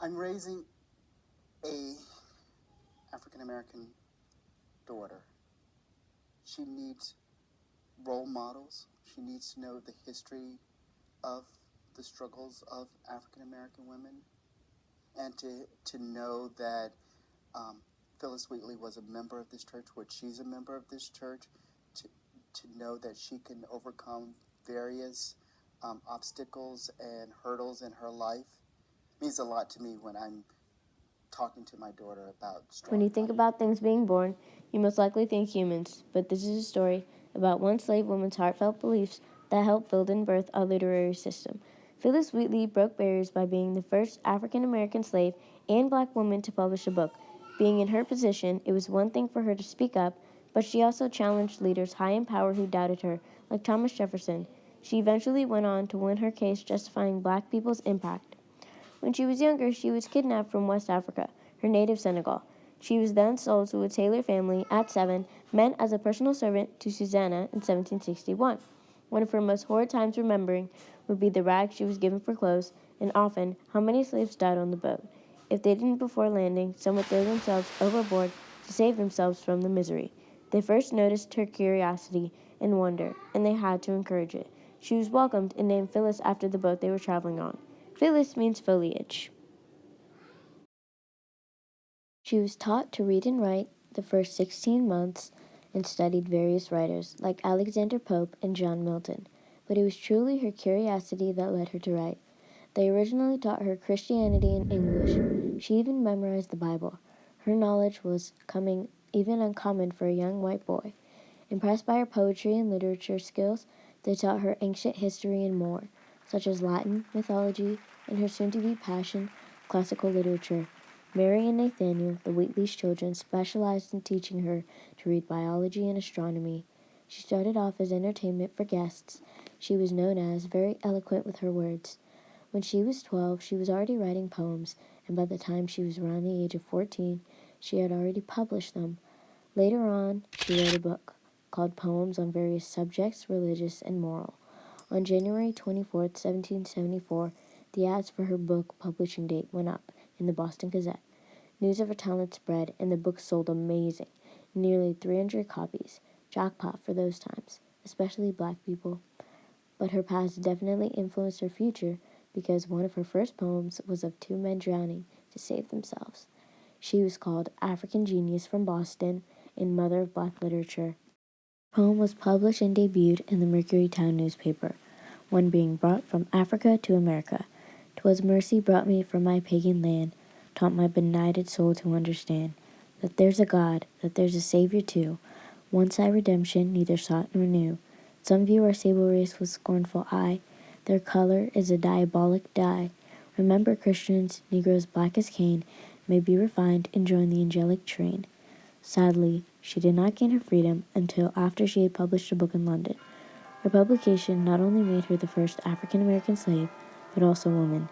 I'm raising a African-American daughter. She needs role models. She needs to know the history of the struggles of African-American women, and to know that Phillis Wheatley was a member of this church, which she's a member of this church, to know that she can overcome various obstacles and hurdles in her life means a lot to me when I'm talking to my daughter about strong. When you think about things being born, you most likely think humans, but this is a story about one slave woman's heartfelt beliefs that helped build and birth our literary system. Phillis Wheatley broke barriers by being the first African American slave and black woman to publish a book. Being in her position, it was one thing for her to speak up, but she also challenged leaders high in power who doubted her, like Thomas Jefferson. She eventually went on to win her case justifying black people's impact. When she was younger, she was kidnapped from West Africa, her native Senegal. She was then sold to a tailor family at 7, meant as a personal servant to Susanna in 1761. One of her most horrid times remembering would be the rags she was given for clothes, and often how many slaves died on the boat. If they didn't before landing, some would throw themselves overboard to save themselves from the misery. They first noticed her curiosity and wonder, and they had to encourage it. She was welcomed and named Phyllis after the boat they were traveling on. Phyllis means foliage. She was taught to read and write the first 16 months and studied various writers like Alexander Pope and John Milton. But it was truly her curiosity that led her to write. They originally taught her Christianity and English. She even memorized the Bible. Her knowledge was coming even uncommon for a young white boy. Impressed by her poetry and literature skills, they taught her ancient history and more, such as Latin, mythology, and her soon-to-be passion, classical literature. Mary and Nathaniel, the Wheatley's children, specialized in teaching her to read biology and astronomy. She started off as entertainment for guests. She was known as very eloquent with her words. When she was 12, she was already writing poems, and by the time she was around the age of 14, she had already published them. Later on, she wrote a book called Poems on Various Subjects, Religious and Moral. On January 24, 1774, the ads for her book publishing date went up in the Boston Gazette. News of her talent spread, and the book sold amazing, nearly 300 copies. Jackpot for those times, especially black people. But her past definitely influenced her future because one of her first poems was of two men drowning to save themselves. She was called African Genius from Boston and Mother of Black Literature. The poem was published and debuted in the Mercury Town newspaper, one being brought from Africa to America. 'Twas mercy brought me from my pagan land, taught my benighted soul to understand that there's a God, that there's a Savior too. Once I redemption neither sought nor knew. Some view our sable race with scornful eye. Their color is a diabolic dye. Remember, Christians, Negroes black as Cain, may be refined and join the angelic train. Sadly, she did not gain her freedom until after she had published a book in London. Her publication not only made her the first African American slave, but also woman.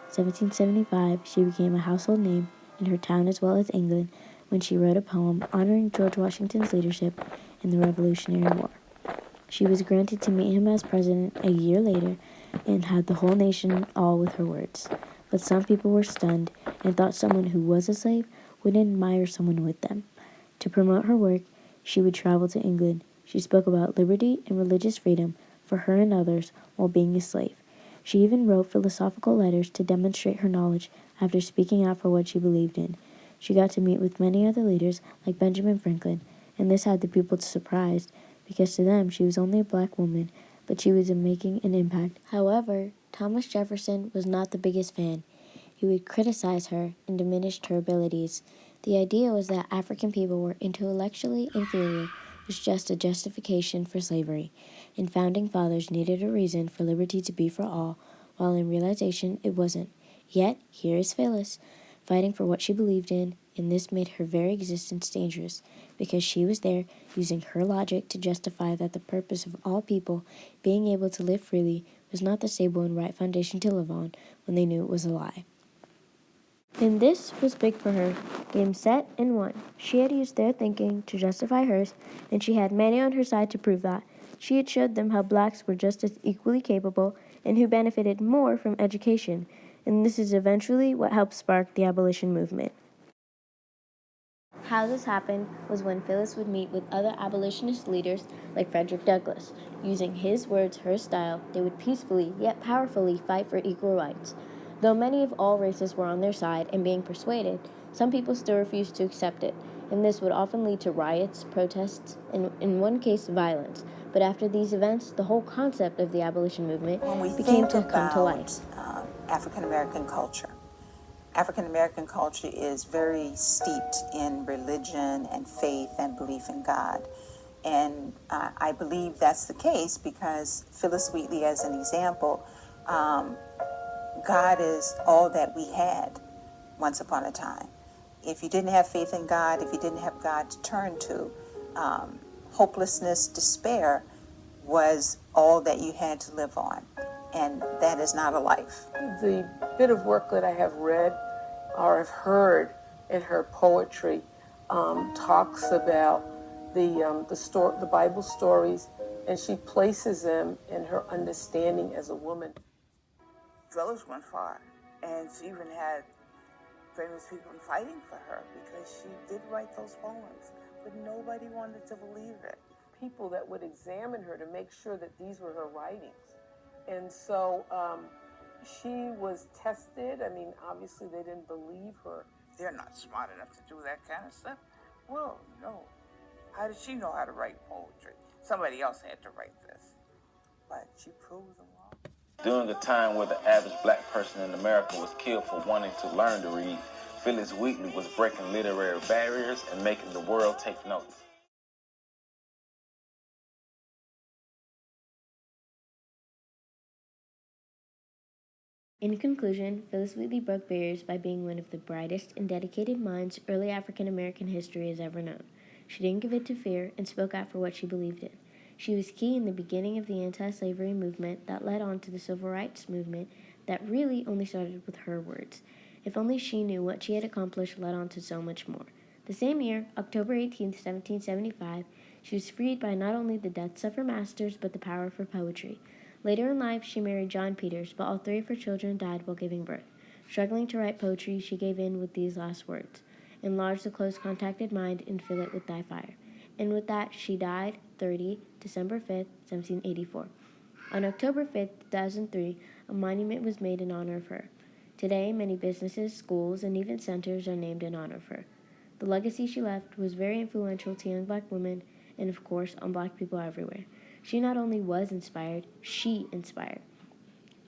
1775, she became a household name in her town as well as England when she wrote a poem honoring George Washington's leadership in the Revolutionary War. She was granted to meet him as president a year later and had the whole nation awe with her words. But some people were stunned and thought someone who was a slave would admire someone with them. To promote her work, she would travel to England. She spoke about liberty and religious freedom for her and others while being a slave. She even wrote philosophical letters to demonstrate her knowledge after speaking out for what she believed in. She got to meet with many other leaders like Benjamin Franklin, and this had the people surprised because to them she was only a black woman, but she was making an impact. However, Thomas Jefferson was not the biggest fan. He would criticize her and diminish her abilities. The idea was that African people were intellectually inferior was just a justification for slavery, and founding fathers needed a reason for liberty to be for all, while in realization it wasn't. Yet, here is Phyllis, fighting for what she believed in, and this made her very existence dangerous, because she was there using her logic to justify that the purpose of all people being able to live freely was not the stable and right foundation to live on when they knew it was a lie. And this was big for her. Game set and won. She had used their thinking to justify hers, and she had many on her side to prove that. She had showed them how blacks were just as equally capable and who benefited more from education. and this is eventually what helped spark the abolition movement. How this happened was when Phillis would meet with other abolitionist leaders like Frederick Douglass. Using his words, her style, they would peacefully yet powerfully fight for equal rights. Though many of all races were on their side and being persuaded, some people still refused to accept it, and this would often lead to riots, protests, and in one case, violence. But after these events, the whole concept of the abolition movement became to come to life. African American culture. African American culture is very steeped in religion and faith and belief in God. And I believe that's the case because Phillis Wheatley, as an example, God is all that we had once upon a time. If you didn't have faith in God, if you didn't have God to turn to, hopelessness, despair was all that you had to live on. And that is not a life. The bit of work that I have read or have heard in her poetry talks about the Bible stories, and she places them in her understanding as a woman. Phillis went far, and she even had famous people fighting for her because she did write those poems, but nobody wanted to believe it. People that would examine her to make sure that these were her writings. And so she was tested. I mean, obviously they didn't believe her. They're not smart enough to do that kind of stuff. Well, no. How did she know how to write poetry? Somebody else had to write this. But she proved them wrong. During a time where the average black person in America was killed for wanting to learn to read, Phillis Wheatley was breaking literary barriers and making the world take notice. In conclusion, Phillis Wheatley broke barriers by being one of the brightest and dedicated minds early African American history has ever known. She didn't give in to fear and spoke out for what she believed in. She was key in the beginning of the anti-slavery movement that led on to the civil rights movement that really only started with her words. If only she knew what she had accomplished led on to so much more. The same year, October 18, 1775, she was freed by not only the deaths of her masters but the power of her poetry. Later in life, she married John Peters, but all three of her children died while giving birth. Struggling to write poetry, she gave in with these last words: "Enlarge the close-contacted mind and fill it with thy fire." And with that, she died, 30, December 5th, 1784. On October 5th, 2003, a monument was made in honor of her. Today, many businesses, schools, and even centers are named in honor of her. The legacy she left was very influential to young black women and, of course, on black people everywhere. She not only was inspired, she inspired.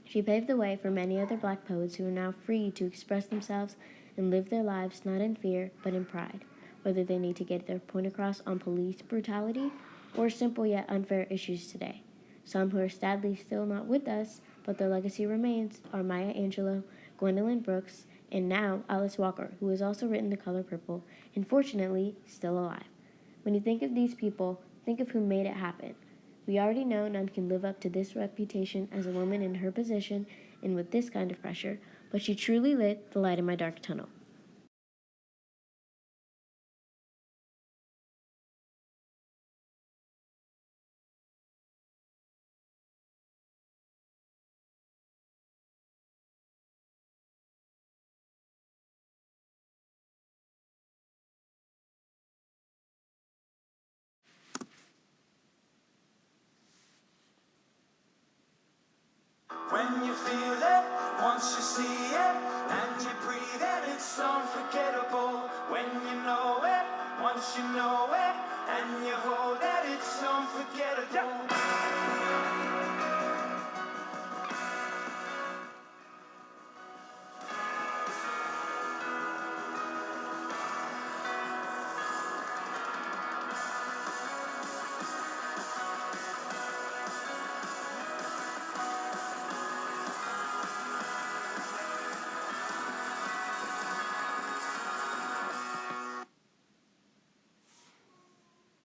She paved the way for many other black poets who are now free to express themselves and live their lives not in fear, but in pride, whether they need to get their point across on police brutality or simple yet unfair issues today. Some who are sadly still not with us, but their legacy remains, are Maya Angelou, Gwendolyn Brooks, and now Alice Walker, who has also written The Color Purple, and fortunately, still alive. When you think of these people, think of who made it happen. We already know none can live up to this reputation as a woman in her position and with this kind of pressure, but she truly lit the light in my dark tunnel. When you feel it, once you see it, and you breathe it, it's unforgettable. When you know it, once you know